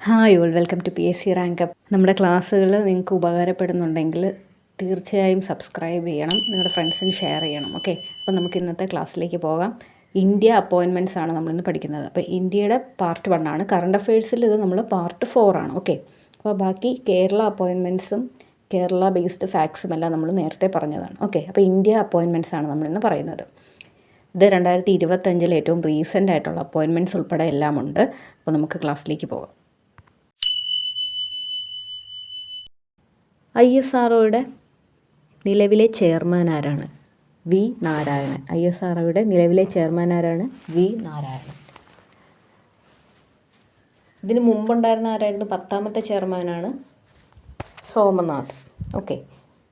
Hi all, welcome to P S C rank up. നമ്മുടെ ക്ലാസ്സുകൾ നിങ്ങൾക്ക് ഉപകാരപ്പെടുന്നുണ്ടെങ്കിൽ തീർച്ചയായും സബ്സ്ക്രൈബ് ചെയ്യണം, നിങ്ങളുടെ ഫ്രണ്ട്സിന് ഷെയർ ചെയ്യണം. ഓക്കെ, അപ്പോൾ നമുക്ക് ഇന്നത്തെ ക്ലാസ്സിലേക്ക് പോകാം. ഇന്ത്യ അപ്പോയിൻമെൻറ്റ്സ് ആണ് നമ്മളിന്ന് പഠിക്കുന്നത്. അപ്പോൾ ഇന്ത്യയുടെ പാർട്ട് 1 ആണ്. കറണ്ട് അഫയേഴ്സിൽ ഇത് നമ്മൾ പാർട്ട് 4 ആണ്. ഓക്കെ, അപ്പോൾ ബാക്കി കേരള അപ്പോയിൻമെൻറ്റ്സും കേരള ബേസ്ഡ് ഫാക്ട്സും എല്ലാം നമ്മൾ നേരത്തെ പറഞ്ഞതാണ്. ഓക്കെ, അപ്പോൾ ഇന്ത്യ അപ്പോയിൻമെൻറ്റ്സ് ആണ് നമ്മളിന്ന് പറയുന്നത്. ഇത് 2025 ഏറ്റവും റീസെൻ്റ് ആയിട്ടുള്ള അപ്പോയിൻമെൻറ്റ്സ് ഉൾപ്പെടെ എല്ലാം ഉണ്ട്. അപ്പോൾ നമുക്ക് ക്ലാസ്സിലേക്ക് പോകാം. ISROയുടെ നിലവിലെ ചെയർമാൻ ആരാണ്? വി നാരായണൻ. ISROയുടെ നിലവിലെ ചെയർമാൻ ആരാണ്? വി നാരായണൻ. ഇതിന് മുമ്പുണ്ടായിരുന്ന ആരായിരുന്നു? 10ാമത്തെ ചെയർമാനാണ് സോമനാഥ്. ഓക്കെ,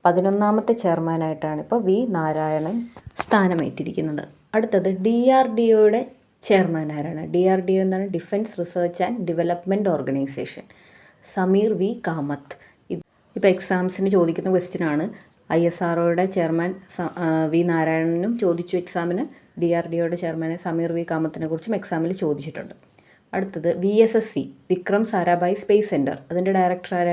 11ാമത്തെ ചെയർമാനായിട്ടാണ് ഇപ്പോൾ വി നാരായണൻ സ്ഥാനമേറ്റിരിക്കുന്നത്. അടുത്തത് DRDOയുടെ ചെയർമാൻ ആരാണ്? DRDO എന്താണ്? Defence research and development organisation. Sameer V Kamat. ഇപ്പോൾ എക്സാംസിന് ചോദിക്കുന്ന ക്വസ്റ്റ്യനാണ്. ISROയുടെ ചെയർമാൻ വി നാരായണനും ചോദിച്ചു എക്സാമിന്. DRDOയുടെ ചെയർമാനെ സമീർ വി കാമത്തിനെ കുറിച്ചും എക്സാമിൽ ചോദിച്ചിട്ടുണ്ട്. അടുത്തത് VSSC Vikram Sarabhai space centre. അതിൻ്റെ director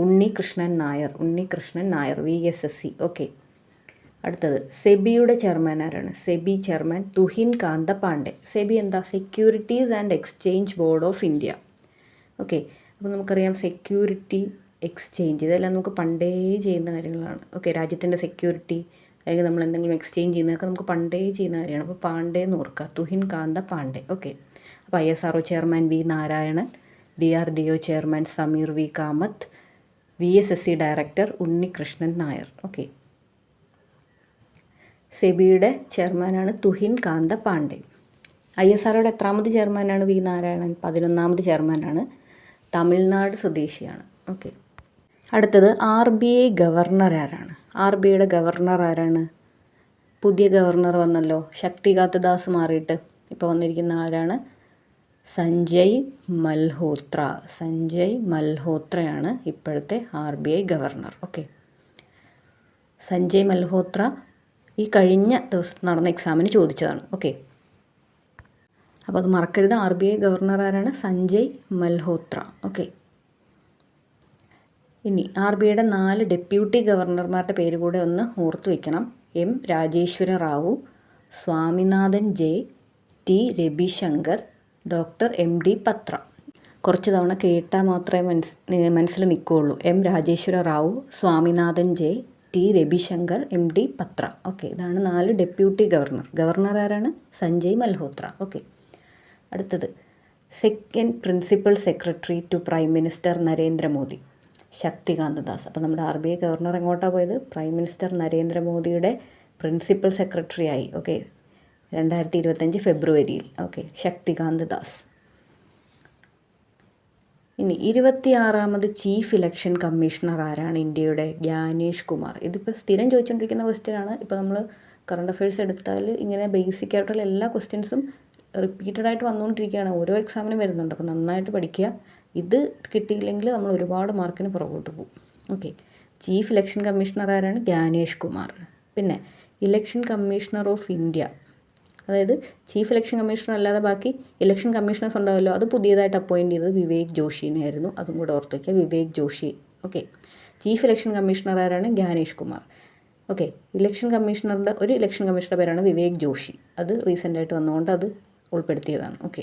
Unnikrishnan Nair VSSC. Okay, അടുത്തത് സെബിയുടെ ചെയർമാൻ ആരാണ്? സെബി ചെയർമാൻ തുഹിൻ കാന്ത പാണ്ഡെ. സെബി എന്താ? Securities and exchange board of India. Okay, അപ്പോൾ നമുക്കറിയാം സെക്യൂരിറ്റി, എക്സ്ചേഞ്ച് ഇതെല്ലാം നമുക്ക് പണ്ടേ ചെയ്യുന്ന കാര്യങ്ങളാണ്. ഓക്കെ, രാജ്യത്തിൻ്റെ സെക്യൂരിറ്റി അല്ലെങ്കിൽ നമ്മൾ എന്തെങ്കിലും എക്സ്ചേഞ്ച് ചെയ്യുന്നതൊക്കെ നമുക്ക് പണ്ടേ ചെയ്യുന്ന കാര്യമാണ്. അപ്പോൾ പാണ്ഡെ എന്ന് ഓർക്കുക, തുഹിൻ കാന്ത പാണ്ഡെ. ഓക്കെ, അപ്പോൾ ISRO chairman V Narayanan, DRDO chairman Sameer V Kamath, VSSC director Unnikrishnan Nair. Okay, സെബിയുടെ ചെയർമാനാണ് തുഹിൻ കാന്ത പാണ്ഡെ. ISROയുടെ എത്രാമത് ചെയർമാനാണ് വി നാരായണൻ? 11ാമത് ചെയർമാനാണ്. തമിഴ്നാട് സ്വദേശിയാണ്. ഓക്കെ, അടുത്തത് RBI ഗവർണർ ആരാണ്? RBIയുടെ ഗവർണർ ആരാണ്? പുതിയ ഗവർണർ വന്നല്ലോ, ശക്തികാന്ത ദാസ് മാറിയിട്ട് ഇപ്പോൾ വന്നിരിക്കുന്ന ആരാണ്? സഞ്ജയ് മൽഹോത്രയാണ് ഇപ്പോഴത്തെ RBI governor. Okay, Sanjay Malhotra ഈ കഴിഞ്ഞ ദിവസം നടന്ന എക്സാമിന് ചോദിച്ചതാണ്. ഓക്കെ, അപ്പോൾ അത് മറക്കരുത്. RBI ഗവർണർ ആരാണ്? സഞ്ജയ് മൽഹോത്ര. ഓക്കെ, ഇനി RBIയുടെ 4 ഡെപ്യൂട്ടി ഗവർണർമാരുടെ പേര് കൂടെ ഒന്ന് ഓർത്തു വയ്ക്കണം. M Rajeshwara Rao, Swaminathan J, T Ravishankar, doctor MD പത്ര. കുറച്ച് തവണ കേട്ടാൽ മാത്രമേ മനസ്സിൽ നിൽക്കുകയുള്ളൂ. M Rajeshwara Rao, Swaminathan J, T Ravishankar, MD പത്ര. ഓക്കെ, ഇതാണ് 4 ഡെപ്യൂട്ടി ഗവർണർ ആരാണ്? സഞ്ജയ് മൽഹോത്ര. ഓക്കെ, അടുത്തത് second principal secretary to prime minister Narendra Modi, Shaktikanta Das. അപ്പോൾ നമ്മുടെ RBI ഗവർണർ എങ്ങോട്ടാണ് പോയത്? പ്രൈം മിനിസ്റ്റർ നരേന്ദ്രമോദിയുടെ പ്രിൻസിപ്പൽ സെക്രട്ടറി ആയി. ഓക്കെ, 2025 ഫെബ്രുവരിയിൽ. ഓക്കെ, ശക്തികാന്ത ദാസ്. ഇനി 26ാമത് ചീഫ് ഇലക്ഷൻ കമ്മീഷണർ ആരാണ്? ഇന്ത്യയുടെ ജ്ഞാനേഷ് കുമാർ. ഇതിപ്പോൾ സ്ഥിരം ചോദിച്ചുകൊണ്ടിരിക്കുന്ന ക്വസ്റ്റ്യനാണ്. ഇപ്പോൾ നമ്മൾ കറണ്ട് അഫയേഴ്സ് എടുത്താൽ ഇങ്ങനെ ബേസിക് ആയിട്ടുള്ള എല്ലാ ക്വസ്റ്റ്യൻസും റിപ്പീറ്റഡായിട്ട് വന്നുകൊണ്ടിരിക്കുകയാണ്. ഓരോ എക്സാമിനും വരുന്നുണ്ട്. അപ്പോൾ നന്നായിട്ട് പഠിക്കുക. ഇത് കിട്ടിയില്ലെങ്കിൽ നമ്മൾ ഒരുപാട് മാർക്കിന് പുറകോട്ട് പോകും. ഓക്കെ, ചീഫ് ഇലക്ഷൻ കമ്മീഷണർ ആരാണ്? ജ്ഞാനേഷ് കുമാർ. പിന്നെ ഇലക്ഷൻ കമ്മീഷണർ ഓഫ് ഇന്ത്യ, അതായത് ചീഫ് ഇലക്ഷൻ കമ്മീഷണർ അല്ലാതെ ബാക്കി ഇലക്ഷൻ കമ്മീഷണേഴ്സ് ഉണ്ടാവുമല്ലോ, അത് പുതിയതായിട്ട് അപ്പോയിൻറ്റ് ചെയ്തത് വിവേക് ജോഷിനെ ആയിരുന്നു. അതും കൂടെ ഓർത്ത് വയ്ക്കുക, Vivek Joshi. Okay, chief election commissioner ആരാണ്? ജ്ഞാനേഷ് കുമാർ. ഓക്കെ, ഇലക്ഷൻ കമ്മീഷണറുടെ പേരാണ് വിവേക് ജോഷി. അത് റീസെൻ്റായിട്ട് വന്നതുകൊണ്ട് അത് ഉൾപ്പെടുത്തിയതാണ്. ഓക്കെ,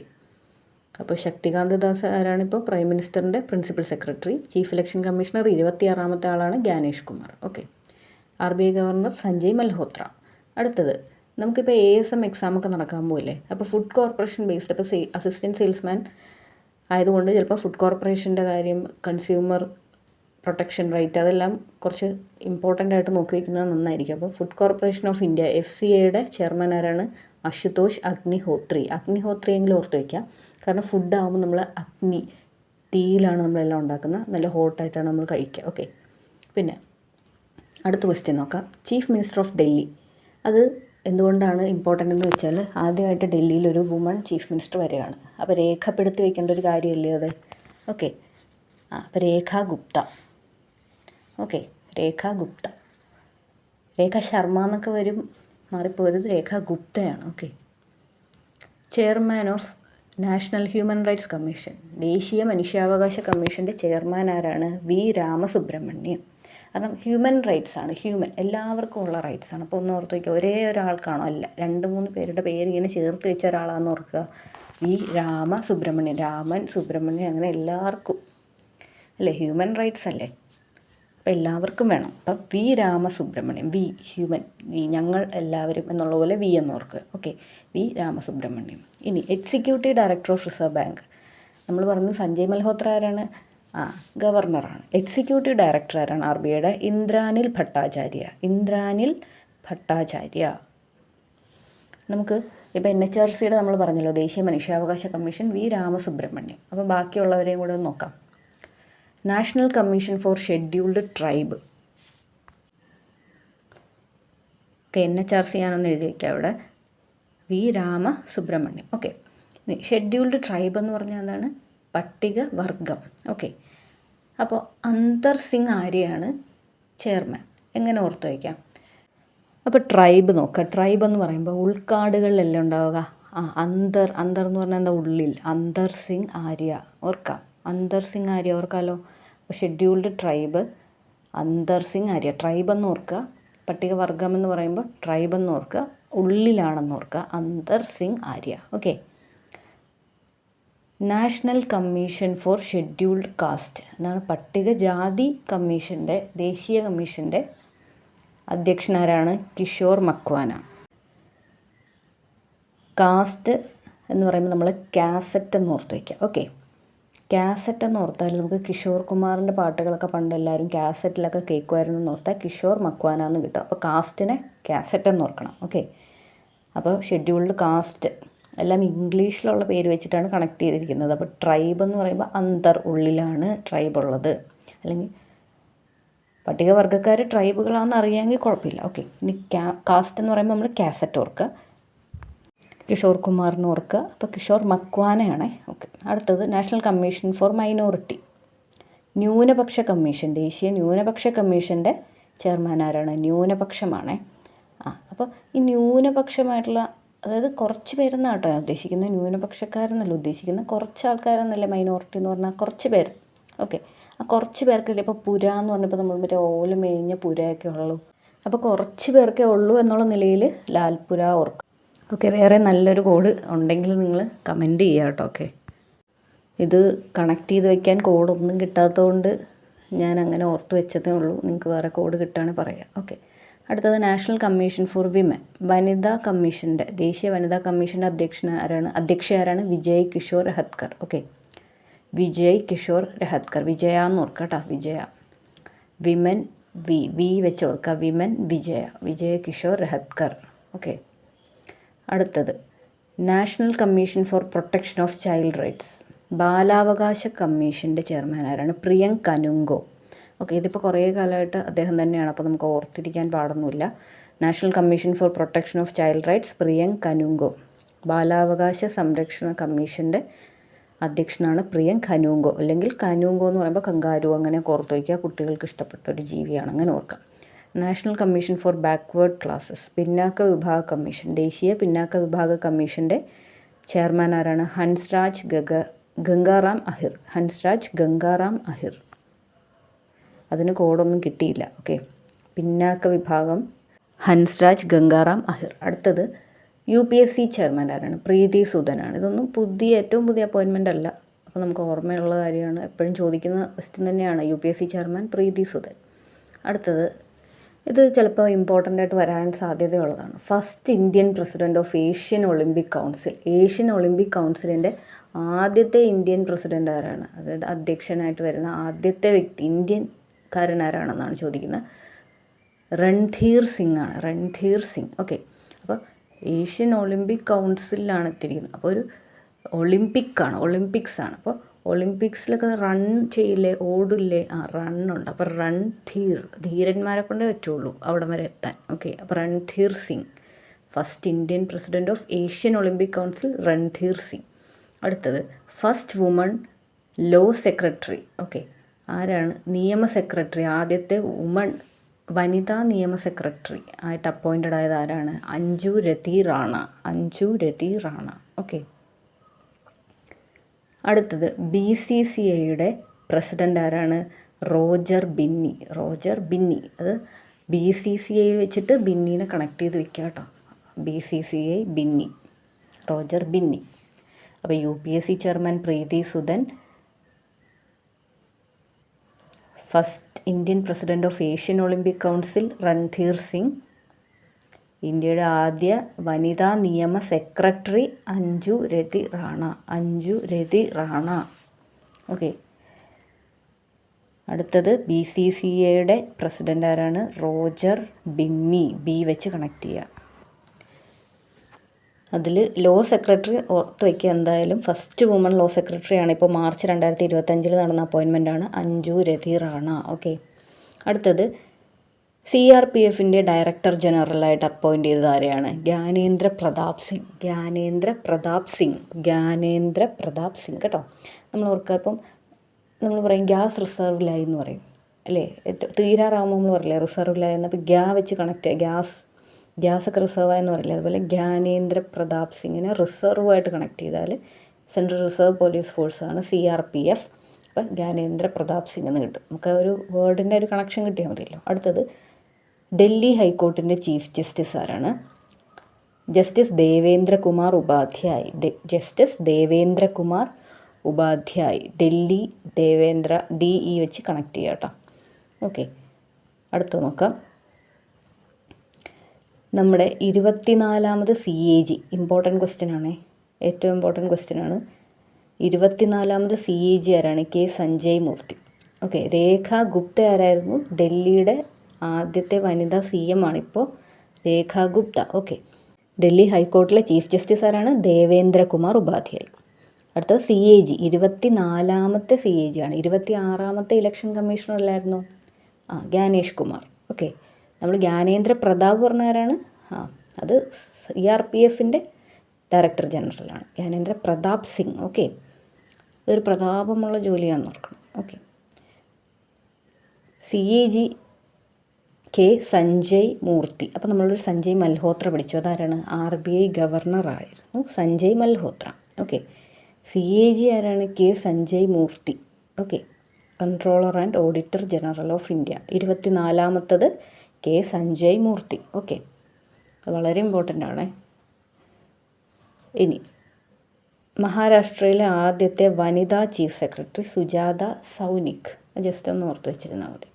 അപ്പോൾ ശക്തികാന്ത ദാസ് ആരാണ്? ഇപ്പോൾ പ്രൈം മിനിസ്റ്ററിൻ്റെ principal secretary. Chief election commissioner 26ാമത്തെ ആളാണ് Gyanesh Kumar. Okay, RBI governor Sanjay Malhotra. അടുത്തത് നമുക്കിപ്പോൾ ASM എക്സാമൊക്കെ നടക്കാൻ പോയില്ലേ. അപ്പോൾ ഫുഡ് കോർപ്പറേഷൻ ബേസ്ഡ്, അപ്പോൾ അസിസ്റ്റൻറ്റ് സെയിൽസ്മാൻ ആയതുകൊണ്ട് ചിലപ്പോൾ ഫുഡ് കോർപ്പറേഷൻ്റെ കാര്യം, കൺസ്യൂമർ പ്രൊട്ടക്ഷൻ റൈറ്റ്, അതെല്ലാം കുറച്ച് ഇമ്പോർട്ടൻ്റ് ആയിട്ട് നോക്കി വയ്ക്കുന്നത് നന്നായിരിക്കും. അപ്പോൾ ഫുഡ് കോർപ്പറേഷൻ ഓഫ് ഇന്ത്യ FCIയുടെ ചെയർമാൻ ആരാണ്? അശുതോഷ് അഗ്നിഹോത്രിയെങ്കിലും ഓർത്ത് വയ്ക്കുക. കാരണം ഫുഡ് ആകുമ്പോൾ നമ്മൾ തീയിലാണ് നമ്മളെല്ലാം ഉണ്ടാക്കുന്നത്. നല്ല ഹോട്ടായിട്ടാണ് നമ്മൾ കഴിക്കുക. ഓക്കെ, പിന്നെ അടുത്ത ക്വസ്റ്റ്യൻ നോക്കാം. ചീഫ് മിനിസ്റ്റർ ഓഫ് ഡൽഹി, അത് എന്തുകൊണ്ടാണ് ഇമ്പോർട്ടൻ്റ് എന്ന് വെച്ചാൽ ആദ്യമായിട്ട് ഡൽഹിയിൽ ഒരു വുമൺ ചീഫ് മിനിസ്റ്റർ വരികയാണ്. അപ്പോൾ രേഖപ്പെടുത്തി വയ്ക്കേണ്ട ഒരു കാര്യമല്ലേ അത്. ഓക്കെ, അപ്പോൾ രേഖ ഗുപ്ത. ഓക്കെ, രേഖ ശർമ്മ എന്നൊക്കെ വരും, മാറിപ്പോരുത്. രേഖ ഗുപ്തയാണ്. Okay, chairman of national human rights commission, ദേശീയ മനുഷ്യാവകാശ കമ്മീഷൻ്റെ ചെയർമാൻ ആരാണ്? വി രാമസുബ്രഹ്മണ്യം. കാരണം ഹ്യൂമൻ റൈറ്റ്സ് ആണ്, ഹ്യൂമൻ എല്ലാവർക്കും ഉള്ള റൈറ്റ്സ് ആണ്. അപ്പോൾ ഒന്ന് ഓർത്ത് വയ്ക്കുക, ഒരേ ഒരാൾക്കാണോ? അല്ല, 2-3 പേരുടെ പേര് ഇങ്ങനെ ചേർത്ത് വെച്ച ഒരാളാണെന്ന് ഓർക്കുക. വി രാമസുബ്രഹ്മണ്യം, രാമൻ, സുബ്രഹ്മണ്യം, അങ്ങനെ എല്ലാവർക്കും അല്ലേ, ഹ്യൂമൻ റൈറ്റ്സ് അല്ലേ, അപ്പം എല്ലാവർക്കും വേണം. അപ്പം V Ramasubramanian, V human, V ഞങ്ങൾ എല്ലാവരും എന്നുള്ള പോലെ വി എന്ന് ഓർക്കുക. Okay, V Ramasubramanian. ഇനി executive director of reserve bank, നമ്മൾ പറഞ്ഞു സഞ്ജയ് മൽഹോത്ര ആരാണ്? ഗവർണറാണ്. എക്സിക്യൂട്ടീവ് ഡയറക്ടർ ആരാണ് ആർ ബി ഐയുടെ? ഇന്ദ്രാനിൽ ഭട്ടാചാര്യ, ഇന്ദ്രാനിൽ ഭട്ടാചാര്യ. നമുക്ക് ഇപ്പോൾ NHRCയുടെ നമ്മൾ പറഞ്ഞല്ലോ, ദേശീയ മനുഷ്യാവകാശ കമ്മീഷൻ വി രാമസുബ്രഹ്മണ്യം. അപ്പോൾ ബാക്കിയുള്ളവരെയും കൂടെ ഒന്ന് നോക്കാം. National commission for scheduled tribe, NHRC ആണെന്ന് എഴുതി വയ്ക്കുക അവിടെ, V Ramasubramanian. Okay, scheduled tribe എന്ന് പറഞ്ഞാൽ എന്താണ്? പട്ടിക വർഗം. ഓക്കെ, അപ്പോൾ അന്തർ സിംഗ് ആര്യയാണ് ചെയർമാൻ. എങ്ങനെ ഓർത്ത് വയ്ക്കാം? അപ്പോൾ ട്രൈബ് നോക്കുക. ട്രൈബ് എന്ന് പറയുമ്പോൾ ഉൾക്കാടുകളിലെല്ലാം ഉണ്ടാവുക. അന്തർ എന്ന് പറഞ്ഞാൽ എന്താ? ഉള്ളിൽ. അന്തർ സിംഗ് ആര്യ ഓർക്കാം, അന്തർ സിംഗ് ആര്യ ഓർക്കാമല്ലോ. അപ്പോൾ ഷെഡ്യൂൾഡ് ട്രൈബ് അന്തർ സിംഗ് ആര്യ, ട്രൈബ് എന്ന് ഓർക്കുക. പട്ടികവർഗം എന്ന് പറയുമ്പോൾ ട്രൈബ് എന്ന് ഓർക്കുക, ഉള്ളിലാണെന്ന് ഓർക്കുക, അന്തർ Singh Arya. Okay, national commission for scheduled caste എന്നാണ് പട്ടികജാതി കമ്മീഷൻ്റെ, ദേശീയ കമ്മീഷൻ്റെ അധ്യക്ഷനാരാണ്? കിഷോർ മക്വാന. കാസ്റ്റ് എന്ന് പറയുമ്പോൾ നമ്മൾ കാസറ്റ് എന്ന് ഓർത്ത് വയ്ക്കുക. ഓക്കെ, കാസറ്റ് എന്ന് ഓർത്താൽ നമുക്ക് കിഷോർ കുമാറിൻ്റെ പാട്ടുകളൊക്കെ പണ്ട് എല്ലാവരും കാസറ്റിലൊക്കെ കേൾക്കുമായിരുന്നു എന്ന് ഓർത്താൽ കിഷോർ മക്വാന എന്ന് കിട്ടും. അപ്പോൾ കാസ്റ്റിനെ കാസറ്റ് എന്ന് ഓർക്കണം. ഓക്കെ, അപ്പോൾ ഷെഡ്യൂൾഡ് കാസ്റ്റ് എല്ലാം ഇംഗ്ലീഷിലുള്ള പേര് വെച്ചിട്ടാണ് കണക്ട് ചെയ്തിരിക്കുന്നത്. അപ്പോൾ ട്രൈബ് എന്ന് പറയുമ്പോൾ അന്തർ, ഉള്ളിലാണ് ട്രൈബ് ഉള്ളത്. അല്ലെങ്കിൽ പട്ടികവർഗ്ഗക്കാർ ട്രൈബുകളാണെന്ന് അറിയാമെങ്കിൽ കുഴപ്പമില്ല. ഓക്കെ, ഇനി കാസ്റ്റ് എന്ന് പറയുമ്പോൾ നമ്മൾ കാസറ്റ് ഓർക്കുക, കിഷോർ കുമാറിന് ഓർക്കുക. അപ്പോൾ കിഷോർ മക്വാനയാണേ. ഓക്കെ, അടുത്തത് നാഷണൽ കമ്മീഷൻ ഫോർ മൈനോറിറ്റി, ന്യൂനപക്ഷ കമ്മീഷൻ, ദേശീയ ന്യൂനപക്ഷ കമ്മീഷൻ്റെ ചെയർമാൻ ആരാണ്? ന്യൂനപക്ഷമാണേ. അപ്പോൾ ഈ ന്യൂനപക്ഷമായിട്ടുള്ള, അതായത് കുറച്ച് പേരെന്നാണ് കേട്ടോ ഞാൻ ഉദ്ദേശിക്കുന്നത്, ന്യൂനപക്ഷക്കാരെന്നല്ല ഉദ്ദേശിക്കുന്നത്, കുറച്ച് ആൾക്കാരെന്നല്ലേ മൈനോറിറ്റി എന്ന് പറഞ്ഞാൽ, കുറച്ച് പേര്. ഓക്കെ, ആ കുറച്ച് പേർക്കല്ലേ. ഇപ്പോൾ പുര എന്ന് പറഞ്ഞപ്പോൾ നമ്മൾ മറ്റേ ഓല മേഞ്ഞ പുരയൊക്കെ ഉള്ളൂ. അപ്പോൾ കുറച്ച് പേർക്കേ ഉള്ളൂ എന്നുള്ള നിലയിൽ ലാൽപുര ഓർക്കുക. ഓക്കെ, വേറെ നല്ലൊരു കോഡ് ഉണ്ടെങ്കിൽ നിങ്ങൾ കമൻറ്റ് ചെയ്യുക കേട്ടോ. ഓക്കെ, ഇത് കണക്ട് ചെയ്ത് വയ്ക്കാൻ കോഡൊന്നും കിട്ടാത്തതുകൊണ്ട് ഞാൻ അങ്ങനെ ഓർത്ത് വെച്ചതേ ഉള്ളൂ. നിങ്ങൾക്ക് വേറെ കോഡ് കിട്ടുകയാണെങ്കിൽ പറയാം. ഓക്കെ, അടുത്തത് നാഷണൽ കമ്മീഷൻ ഫോർ വിമൻ, വനിതാ കമ്മീഷൻ്റെ, ദേശീയ വനിതാ കമ്മീഷൻ്റെ അധ്യക്ഷ ആരാണ്? വിജയ് കിഷോർ രഹത്കർ. ഓക്കെ, വിജയ് കിഷോർ രഹത്കർ, വിജയ എന്ന് ഓർക്കുക കേട്ടോ, വിജയ. വിമൻ വി വെച്ച് ഓർക്കുക, വിമൻ വിജയ കിഷോർ രഹത്കർ. ഓക്കെ, അടുത്തത് national commission for protection of child rights, ബാലാവകാശ കമ്മീഷൻ്റെ ചെയർമാൻ ആരാണ്? പ്രിയങ്ക് കനുങ്കോ. ഓക്കെ, ഇതിപ്പോൾ കുറേ കാലമായിട്ട് അദ്ദേഹം തന്നെയാണ്, അപ്പോൾ നമുക്ക് ഓർത്തിരിക്കാൻ പാടൊന്നുമില്ല. National commission for protection of child rights, Priyank Kanoongo. ബാലാവകാശ സംരക്ഷണ കമ്മീഷൻ്റെ അധ്യക്ഷനാണ് പ്രിയങ്ക് കനുങ്കോ, അല്ലെങ്കിൽ കനുങ്കോ എന്ന് പറയുമ്പോൾ കങ്കാരു, അങ്ങനെ ഓർത്ത് വയ്ക്കുക. കുട്ടികൾക്ക് ഇഷ്ടപ്പെട്ട ഒരു ജീവിയാണ്, അങ്ങനെ ഓർക്കാം. National commission four backward classes, പിന്നാക്ക വിഭാഗ കമ്മീഷൻ, ദേശീയ പിന്നാക്ക വിഭാഗ കമ്മീഷൻ്റെ ചെയർമാൻ ആരാണ്? ഹൻസ്രാജ് ഗംഗാറാം അഹിർ, ഹൻസ്രാജ് ഗംഗാറാം അഹിർ. അതിന് കോഡൊന്നും കിട്ടിയില്ല. ഓക്കെ, പിന്നാക്ക വിഭാഗം ഹൻസ്രാജ് ഗംഗാറാം അഹിർ. അടുത്തത് UPSC ചെയർമാൻ ആരാണ്? പ്രീതി സുധനാണ്. ഇതൊന്നും ഏറ്റവും പുതിയ അപ്പോയിൻമെൻ്റ് അല്ല, അപ്പോൾ നമുക്ക് ഓർമ്മയുള്ള കാര്യമാണ്, എപ്പോഴും ചോദിക്കുന്ന ക്വസ്റ്റ്യൻ തന്നെയാണ്. UPSC chairman Preeti Sudan. അടുത്തത്, ഇത് ചിലപ്പോൾ ഇമ്പോർട്ടൻ്റ് ആയിട്ട് വരാൻ സാധ്യതയുള്ളതാണ്. First Indian president of Asian Olympic council, Asian Olympic കൗൺസിലിൻ്റെ ആദ്യത്തെ ഇന്ത്യൻ പ്രസിഡൻ്റ് ആരാണ്? അതായത് അധ്യക്ഷനായിട്ട് വരുന്ന ആദ്യത്തെ വ്യക്തി ഇന്ത്യൻകാരൻ ആരാണെന്നാണ് ചോദിക്കുന്നത്. രൺധീർ സിംഗ് ആണ്, രൺധീർ സിംഗ്. ഓക്കെ, അപ്പോൾ ഏഷ്യൻ ഒളിമ്പിക് കൗൺസിലാണ് എത്തിയിരിക്കുന്നത്. അപ്പോൾ ഒരു ഒളിമ്പിക്സ് ആണ്. അപ്പോൾ ഒളിമ്പിക്സിലൊക്കെ റൺ ചെയ്യില്ലേ, ഓടില്ലേ? റണ്ണുണ്ട്. അപ്പോൾ ധീരന്മാരെ കൊണ്ടേ പറ്റുള്ളൂ അവിടം വരെ എത്താൻ. ഓക്കെ, അപ്പോൾ Randhir Singh, first Indian president of Asian Olympic council Randhir Singh. അടുത്തത് first woman law secretary. Okay, ആരാണ്? നിയമ സെക്രട്ടറി, ആദ്യത്തെ വനിതാ നിയമ സെക്രട്ടറി ആയിട്ട് അപ്പോയിൻറ്റഡ് ആയത് ആരാണ്? അഞ്ജു രതി റാണ. ഓക്കെ, അടുത്തത് BCCIയുടെ പ്രസിഡൻ്റ് ആരാണ്? റോജർ ബിന്നി. അത് BCCI വെച്ചിട്ട് ബിന്നീനെ കണക്ട് ചെയ്ത് വെക്കുക കേട്ടോ. BCCI Binny, Roger Binny. അപ്പോൾ UPSC chairman Preeti Sudan, first Indian president of Asian Olympic council Randhir Singh, ഇന്ത്യയുടെ ആദ്യ വനിതാ നിയമ സെക്രട്ടറി അഞ്ജു രതി റാണ. ഓക്കെ. അടുത്തത് BCCIയുടെ പ്രസിഡൻ്റ് ആരാണ്? റോജർ ബിന്നി, ബി വെച്ച് കണക്ട് ചെയ്യുക. അതിൽ ലോ സെക്രട്ടറി ഓർത്ത് വയ്ക്കുക എന്തായാലും. ഫസ്റ്റ് വുമൺ ലോ സെക്രട്ടറിയാണ്. ഇപ്പോൾ മാർച്ച് 2025 നടന്ന അപ്പോയിൻമെൻറ്റാണ് അഞ്ജു രതി റാണ. ഓക്കെ. അടുത്തത് CRPFിൻ്റെ ഡയറക്ടർ ജനറലായിട്ട് അപ്പോയിൻ്റ് ചെയ്തത് ആരെയാണ്? ജ്ഞാനേന്ദ്ര പ്രതാപ് സിംഗ് കേട്ടോ. നമ്മൾ ഓർക്കുക, ഇപ്പം നമ്മൾ പറയും ഗ്യാസ് റിസർവിലായി എന്ന് പറയും അല്ലേ? തീരാറാകുമ്പോൾ നമ്മൾ പറയില്ലേ റിസർവിലായി എന്ന്. അപ്പോൾ വെച്ച് കണക്ട് ചെയ്യുക, ഗ്യാസൊക്കെ റിസർവായെന്ന് പറയില്ലേ, അതുപോലെ ജ്ഞാനേന്ദ്ര പ്രതാപ് സിംഗിനെ റിസർവായിട്ട് കണക്ട് ചെയ്താൽ സെൻട്രൽ റിസർവ് പോലീസ് ഫോഴ്സാണ് CRPF. അപ്പം ജ്ഞാനേന്ദ്ര പ്രതാപ് സിംഗ് എന്ന് കിട്ടും. നമുക്ക് ഒരു വേർഡിൻ്റെ ഒരു കണക്ഷൻ കിട്ടിയാൽ മതിയല്ലോ. അടുത്തത് ഡൽഹി ഹൈക്കോർട്ടിൻ്റെ ചീഫ് ജസ്റ്റിസ് ആരാണ്? ജസ്റ്റിസ് ദേവേന്ദ്ര കുമാർ ഉപാധ്യായ്. ഡൽഹി ദേവേന്ദ്ര, DE വെച്ച് കണക്ട് ചെയ്യുക കേട്ടോ. ഓക്കെ. അടുത്ത നോക്കാം. നമ്മുടെ 24ാമത് CAG ഇമ്പോർട്ടൻറ്റ് ക്വസ്റ്റ്യൻ ആണേ, ഏറ്റവും ഇമ്പോർട്ടൻറ്റ് ക്വസ്റ്റ്യൻ ആണ്. 24ാമത് CAG ആരാണ്? K സഞ്ജയ് മൂർത്തി. ഓക്കെ. രേഖ ഗുപ്ത ആരായിരുന്നു? ഡൽഹിയുടെ ആദ്യത്തെ വനിതാ CM ആണിപ്പോൾ രേഖ ഗുപ്ത. ഓക്കെ. ഡൽഹി ഹൈക്കോർട്ടിലെ ചീഫ് ജസ്റ്റിസ് ആരാണ്? ദേവേന്ദ്ര കുമാർ ഉപാധ്യായ്. അടുത്തത് CAG 24ാമത്തെ CAG ആണ്. 26ാമത്തെ ഇലക്ഷൻ കമ്മീഷണർ അല്ലായിരുന്നു? ജ്ഞാനേഷ് കുമാർ. ഓക്കെ. നമ്മൾ ജ്ഞാനേന്ദ്ര പ്രതാപ് പറഞ്ഞ ആരാണ്? അത് CRPFിൻ്റെ ഡയറക്ടർ ജനറലാണ് ജ്ഞാനേന്ദ്ര പ്രതാപ് സിംഗ്. ഓക്കെ. ഇതൊരു പ്രതാപമുള്ള ജോലിയാണെന്ന് ഓർക്കണം. Okay. CAG K Sanjay Murthy. അപ്പോൾ നമ്മളൊരു സഞ്ജയ് മൽഹോത്ര പഠിച്ചു. അതാരാണ്? RBI ഗവർണർ ആയിരുന്നു സഞ്ജയ് മൽഹോത്ര. ഓക്കെ. CAG ആരാണ്? K Sanjay Murthy. Okay. Controller and auditor general of India. 24ാമത്തത് K സഞ്ജയ് മൂർത്തി. ഓക്കെ. അത് വളരെ ഇമ്പോർട്ടൻ്റ് ആണ്. ഇനി മഹാരാഷ്ട്രയിലെ ആദ്യത്തെ വനിതാ ചീഫ് സെക്രട്ടറി സുജാത സൗനിക്. ജസ്റ്റ് ഒന്ന് ഓർത്ത് വെച്ചിരുന്നാൽ മതി.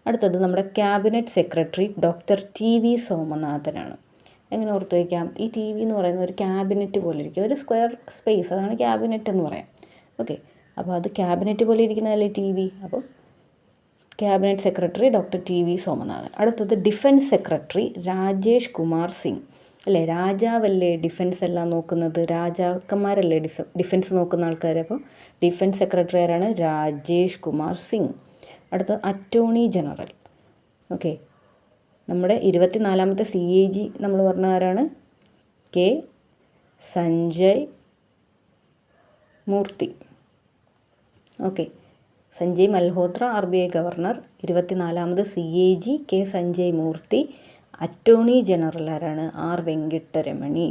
അടുത്തത് നമ്മുടെ ക്യാബിനറ്റ് സെക്രട്ടറി ഡോക്ടർ TV സോമനാഥനാണ്. എങ്ങനെ ഓർത്ത് വയ്ക്കാം? ഈ TV എന്ന് പറയുന്ന ഒരു ക്യാബിനറ്റ് പോലെ ഇരിക്കും, ഒരു സ്ക്വയർ സ്പേസ്, അതാണ് ക്യാബിനറ്റ് എന്ന് പറയാം. ഓക്കെ. അപ്പോൾ അത് ക്യാബിനറ്റ് പോലെ ഇരിക്കുന്നതല്ലേ TV. അപ്പോൾ cabinet secretary doctor TV Somanathan. അടുത്തത് ഡിഫൻസ് സെക്രട്ടറി രാജേഷ് കുമാർ സിംഗ്. അല്ലേ, രാജാവല്ലേ ഡിഫൻസ് എല്ലാം നോക്കുന്നത്, രാജാക്കന്മാരല്ലേ ഡിഫൻസ് നോക്കുന്ന ആൾക്കാർ. അപ്പോൾ ഡിഫൻസ് സെക്രട്ടറി ആരാണ്? രാജേഷ് കുമാർ സിംഗ്. അടുത്തത് അറ്റോർണി ജനറൽ. ഓക്കെ. നമ്മുടെ 24ാമത്തെ CAG നമ്മൾ പറഞ്ഞ ആരാണ്? K Sanjay Murthy. Okay. Sanjay Malhotra RBI governor. 24ാമത് CAG K Sanjay Murthy. Attorney general ആരാണ്? R വെങ്കിട്ടരമണി.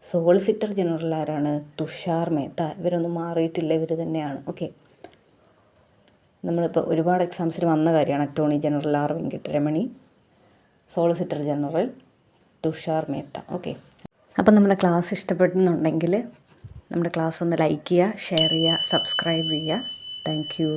സോളിസിറ്റർ ജനറൽ ആരാണ്? തുഷാർ മേത്ത. ഇവരൊന്നും മാറിയിട്ടില്ല, ഇവർ തന്നെയാണ്. ഓക്കെ. നമ്മളിപ്പോൾ ഒരുപാട് എക്സാംസിൽ വന്ന കാര്യമാണ്. Attorney general R Venkataramani, solicitor general Tushar Mehta. Okay. അപ്പം നമ്മുടെ ക്ലാസ് ഇഷ്ടപ്പെടുന്നുണ്ടെങ്കിൽ നമ്മുടെ ക്ലാസ് ഒന്ന് ലൈക്ക് ചെയ്യുക, ഷെയർ ചെയ്യുക, സബ്സ്ക്രൈബ് ചെയ്യുക. Thank you.